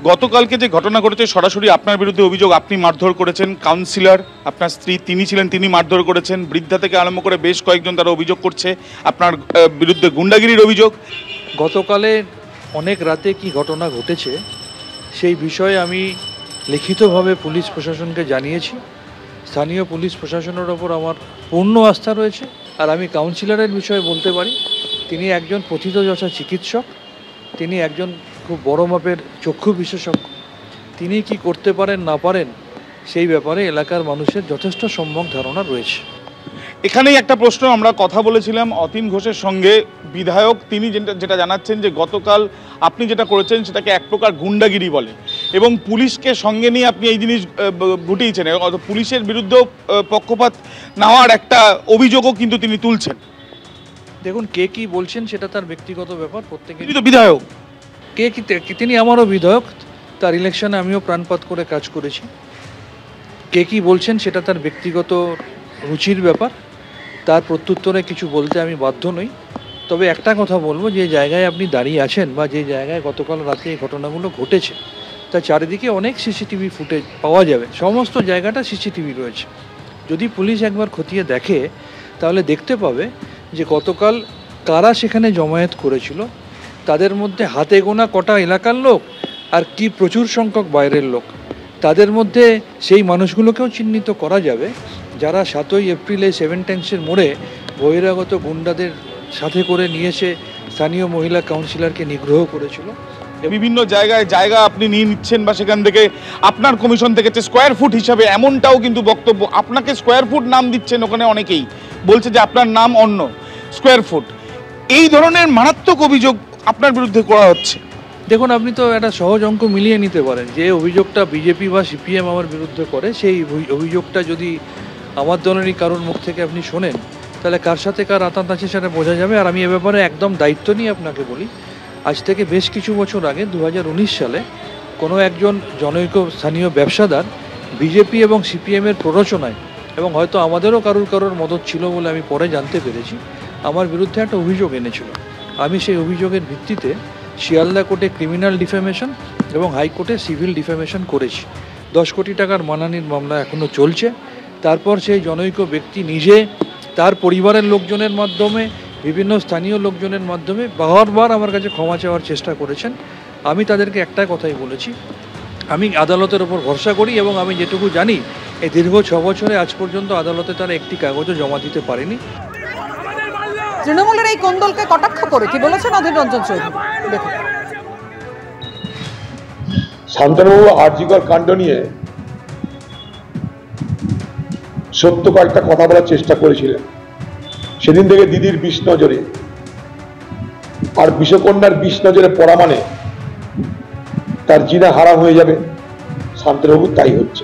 গতকালকে যে ঘটনা ঘটেছে সরাসরি আপনার বিরুদ্ধে অভিযোগ, আপনি মারধর করেছেন, কাউন্সিলর আপনার স্ত্রী তিনি মারধর করেছেন, বৃদ্ধা থেকে আরম্ভ করে বেশ কয়েকজন তারা অভিযোগ করছে আপনার বিরুদ্ধে গুন্ডাগিরির অভিযোগ। গতকালে অনেক রাতে কি ঘটনা ঘটেছে সেই বিষয়ে আমি লিখিতভাবে পুলিশ প্রশাসনকে জানিয়েছি। স্থানীয় পুলিশ প্রশাসনের ওপর আমার পূর্ণ আস্থা রয়েছে। আর আমি কাউন্সিলরের বিষয়ে বলতে পারি, তিনি একজন প্রথিতযশা চিকিৎসক, তিনি একজন খুব বড় মাপের চক্ষু বিশেষজ্ঞ। তিনি কি করতে পারেন না পারেন সেই ব্যাপারে এলাকার মানুষের যথেষ্ট সম্যক ধারণা রয়েছে। এখানেই একটা প্রশ্ন, আমরা কথা বলেছিলাম অতীন ঘোষের সঙ্গে, বিধায়ক তিনি যেটা জানাচ্ছেন যে গতকাল আপনি যেটা করেছেন সেটাকে এক প্রকার গুন্ডাগিরি বলে এবং পুলিশকে সঙ্গে নিয়ে আপনি এই জিনিস ঘটিয়েছেন এবং পুলিশের বিরুদ্ধেও পক্ষপাত নেওয়ার একটা অভিযোগও কিন্তু তিনি তুলছেন। দেখুন, কে কি বলছেন সেটা তার ব্যক্তিগত ব্যাপার। প্রত্যেকেরই তো বিধায়ক, কে কি, তিনি আমারও বিধায়ক, তার ইলেকশনে আমিও প্রাণপাত করে কাজ করেছি। কে কি বলছেন সেটা তার ব্যক্তিগত রুচির ব্যাপার, তার প্রত্যুত্তরে কিছু বলতে আমি বাধ্য নই। তবে একটা কথা বলবো, যে জায়গায় আপনি দাঁড়িয়ে আছেন বা যে জায়গায় গতকাল রাতে এই ঘটনাগুলো ঘটেছে তার চারিদিকে অনেক সিসিটিভি ফুটেজ পাওয়া যাবে, সমস্ত জায়গাটা সিসিটিভি রয়েছে। যদি পুলিশ একবার খতিয়ে দেখে তাহলে দেখতে পাবে যে গতকাল কারা সেখানে জমায়েত করেছিল, তাদের মধ্যে হাতে গোনা কটা এলাকার লোক আর কি প্রচুর সংখ্যক বাইরের লোক। তাদের মধ্যে সেই মানুষগুলোকেও চিহ্নিত করা যাবে যারা 7ই এপ্রিলে 7 ট্যাঙ্কসের মোড়ে বহিরাগত গুন্ডাদের সাথে করে নিয়ে এসে স্থানীয় মহিলা কাউন্সিলরকে নিগ্রহ করেছিল। বিভিন্ন জায়গা আপনি নিয়ে নিচ্ছেন বা সেখান থেকে আপনার কমিশন থেকে স্কোয়ার ফুট হিসাবে, এমনটাও কিন্তু বক্তব্য, আপনাকে স্কোয়ার ফুট নাম দিচ্ছেন ওখানে, অনেকেই বলছে যে আপনার নাম অন্য স্কোয়ার ফুট। এই ধরনের মারাত্মক অভিযোগ আপনার বিরুদ্ধে করা হচ্ছে। দেখুন, আপনি তো একটা সহজ অঙ্ক মিলিয়ে নিতে পারেন। যে অভিযোগটা বিজেপি বা সিপিএম আমার বিরুদ্ধে করে, সেই অভিযোগটা যদি আমার দলেরই কারোর মুখ থেকে আপনি শোনেন তাহলে কার সাথে কার আতাত আছে সেটা বোঝা যাবে। আর আমি এ ব্যাপারে একদম দায়িত্ব নিয়ে আপনাকে বলি, আজ থেকে বেশ কিছু বছর আগে 2019 সালে কোনো একজন জনৈক স্থানীয় ব্যবসাদার বিজেপি এবং সিপিএমের প্ররোচনায়, এবং হয়তো আমাদেরও কারোর মদত ছিল বলে আমি পরে জানতে পেরেছি, আমার বিরুদ্ধে একটা অভিযোগ এনেছিল। আমি সেই অভিযোগের ভিত্তিতে শিয়ালদা কোর্টে ক্রিমিনাল ডিফেমেশন এবং হাইকোর্টে সিভিল ডিফেমেশন করেছি। 10 কোটি টাকার মানহানির মামলা এখনও চলছে। তারপর সেই জনৈক ব্যক্তি নিজে তার পরিবারের লোকজনের মাধ্যমে, বিভিন্ন স্থানীয় লোকজনের মাধ্যমে বারবার আমার কাছে ক্ষমা চাওয়ার চেষ্টা করেছেন। আমি তাদেরকে একটা কথাই বলেছি, আমি আদালতের ওপর ভরসা করি এবং আমি যেটুকু জানি এই দীর্ঘ 6 বছরে আজ পর্যন্ত আদালতে তারা একটি কাগজও জমা দিতে পারেনি। তৃণমূলের এই কোন্দলকে কটাক্ষ করে কি বলেছেন অধীর রঞ্জন চৌধুরী, দেখুন। শান্তনুবাবু আরজিকর কাণ্ড নিয়ে সত্য কয়েকটা কথা বলার চেষ্টা করেছিলেন। সেদিন থেকে দিদির 20 নজরে আর বিষকন্যার 20 নজরে পড়া মানে তার জিনা হারা হয়ে যাবে, শান্তনুবাবু তাই হচ্ছে।